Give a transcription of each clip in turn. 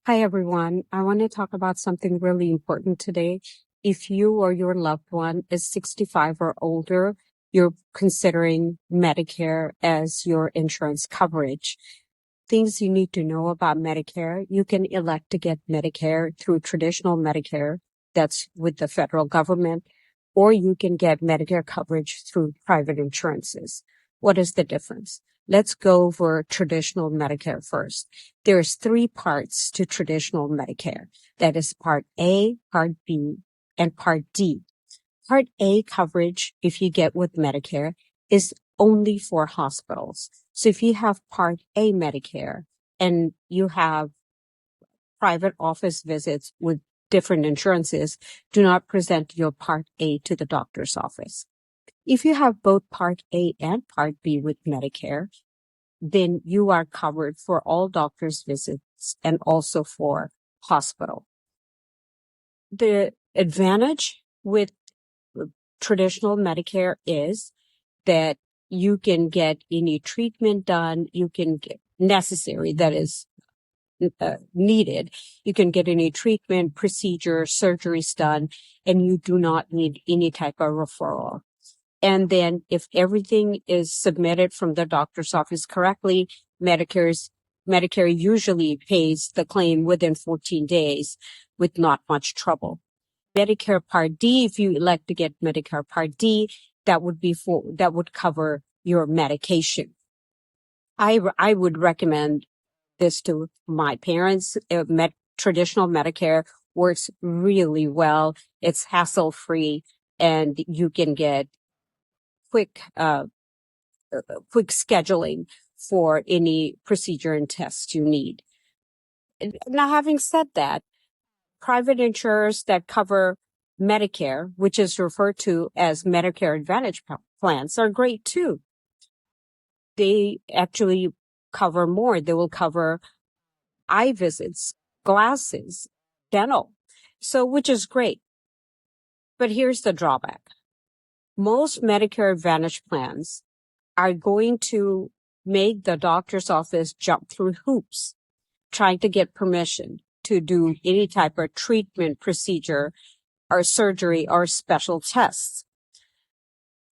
Hi, everyone. I want to talk about something really important today. If you or your loved one is 65 or older, you're considering Medicare as your insurance coverage. Things you need to know about Medicare. You can elect to get Medicare through traditional Medicare, that's with the federal government, or you can get Medicare coverage through private insurances. What is the difference? Let's go over traditional Medicare first. There's three parts to traditional Medicare. That is Part A, Part B, and Part D. Part A coverage, if you get with Medicare, is only for hospitals. So if you have Part A Medicare and you have private office visits with different insurances, do not present your Part A to the doctor's office. If you have both Part A and Part B with Medicare, then you are covered for all doctor's visits and also for hospital. The advantage with traditional Medicare is that you can get any treatment done, you can get necessary, that is needed. You can get any treatment, procedure, surgeries done, and you do not need any type of referral. And then if everything is submitted from the doctor's office correctly, Medicare usually pays the claim within 14 days with not much trouble. Medicare Part D, if you elect to get Medicare Part D, that would cover your medication. I would recommend this to my parents. Traditional Medicare works really well. It's hassle-free, and you can get quick scheduling for any procedure and tests you need. Now, having said that, private insurers that cover Medicare, which is referred to as Medicare Advantage plans, are great too. They actually cover more. They will cover eye visits, glasses, dental. So, which is great. But here's the drawback. Most Medicare Advantage plans are going to make the doctor's office jump through hoops, trying to get permission to do any type of treatment, procedure, or surgery or special tests.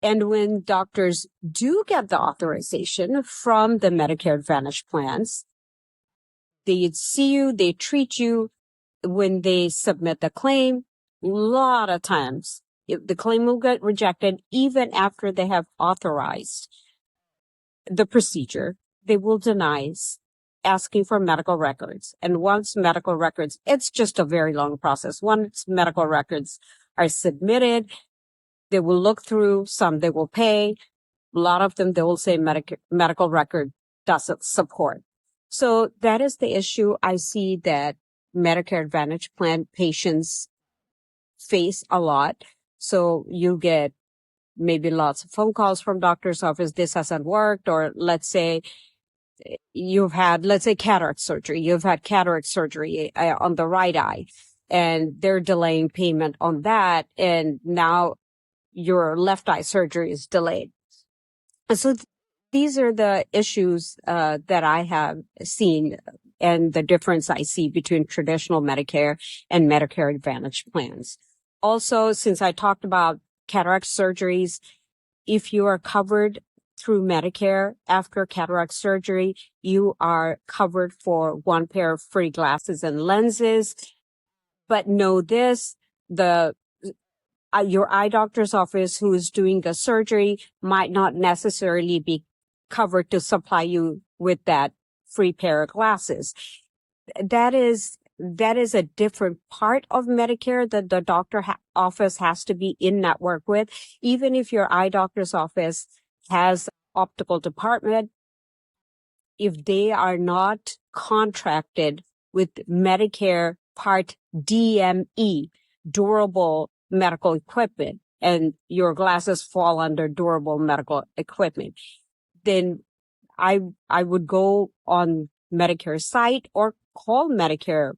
And when doctors do get the authorization from the Medicare Advantage plans, they see you, they treat you. When they submit the claim, a lot of times the claim will get rejected even after they have authorized the procedure. They will deny asking for medical records. And once medical records, it's just a very long process. Once medical records are submitted, they will look through, some they will pay. A lot of them, they will say medical record doesn't support. So that is the issue I see that Medicare Advantage plan patients face a lot. So you get maybe lots of phone calls from doctor's office. This hasn't worked. Or let's say cataract surgery. You've had cataract surgery on the right eye, and they're delaying payment on that. And now your left eye surgery is delayed. So these are the issues that I have seen and the difference I see between traditional Medicare and Medicare Advantage plans. Also, since I talked about cataract surgeries, if you are covered through Medicare after cataract surgery, you are covered for one pair of free glasses and lenses. But know this, your eye doctor's office who is doing the surgery might not necessarily be covered to supply you with that free pair of glasses. That is a different part of Medicare that the doctor office has to be in network with. Even if your eye doctor's office has optical department, if they are not contracted with Medicare Part DME, durable medical equipment, and your glasses fall under durable medical equipment, then I would go on Medicare site or call Medicare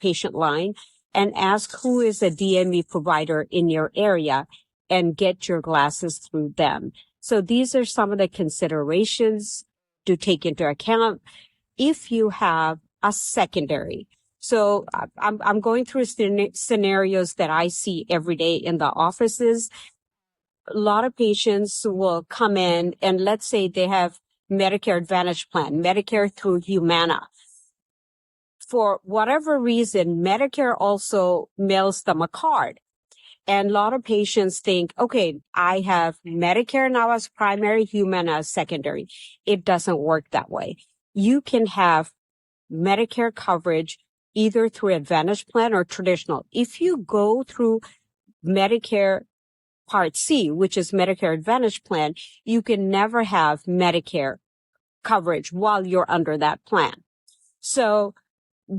patient line and ask who is a DME provider in your area and get your glasses through them. So these are some of the considerations to take into account if you have a secondary. So I'm going through scenarios that I see every day in the offices. A lot of patients will come in and let's say they have Medicare Advantage plan, Medicare through Humana. For whatever reason, Medicare also mails them a card. And a lot of patients think, okay, I have Medicare now as primary, Humana as secondary. It doesn't work that way. You can have Medicare coverage either through Advantage plan or traditional. If you go through Medicare Part C, which is Medicare Advantage plan, you can never have Medicare coverage while you're under that plan. So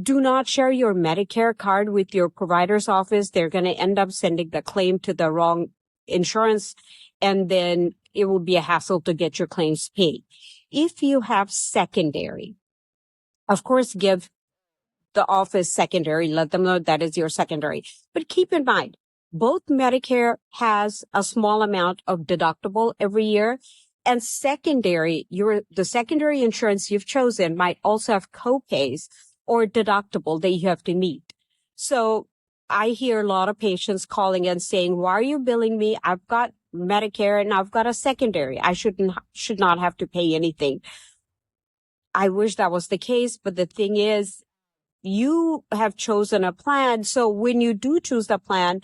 do not share your Medicare card with your provider's office. They're going to end up sending the claim to the wrong insurance, and then it will be a hassle to get your claims paid. If you have secondary, of course, give the office secondary, let them know that is your secondary. But keep in mind, both Medicare has a small amount of deductible every year, and secondary, the secondary insurance you've chosen might also have copays or deductible that you have to meet. So I hear a lot of patients calling and saying, why are you billing me? I've got Medicare and I've got a secondary. I should not have to pay anything. I wish that was the case, but the thing is, you have chosen a plan. So when you do choose the plan,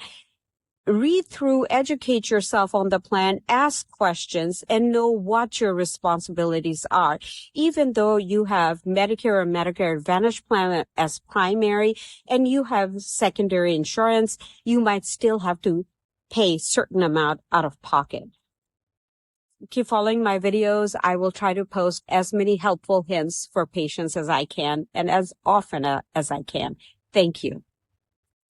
read through, educate yourself on the plan, ask questions, and know what your responsibilities are. Even though you have Medicare or Medicare Advantage plan as primary and you have secondary insurance, you might still have to pay a certain amount out of pocket. Keep following my videos. I will try to post as many helpful hints for patients as I can and as often as I can. Thank you.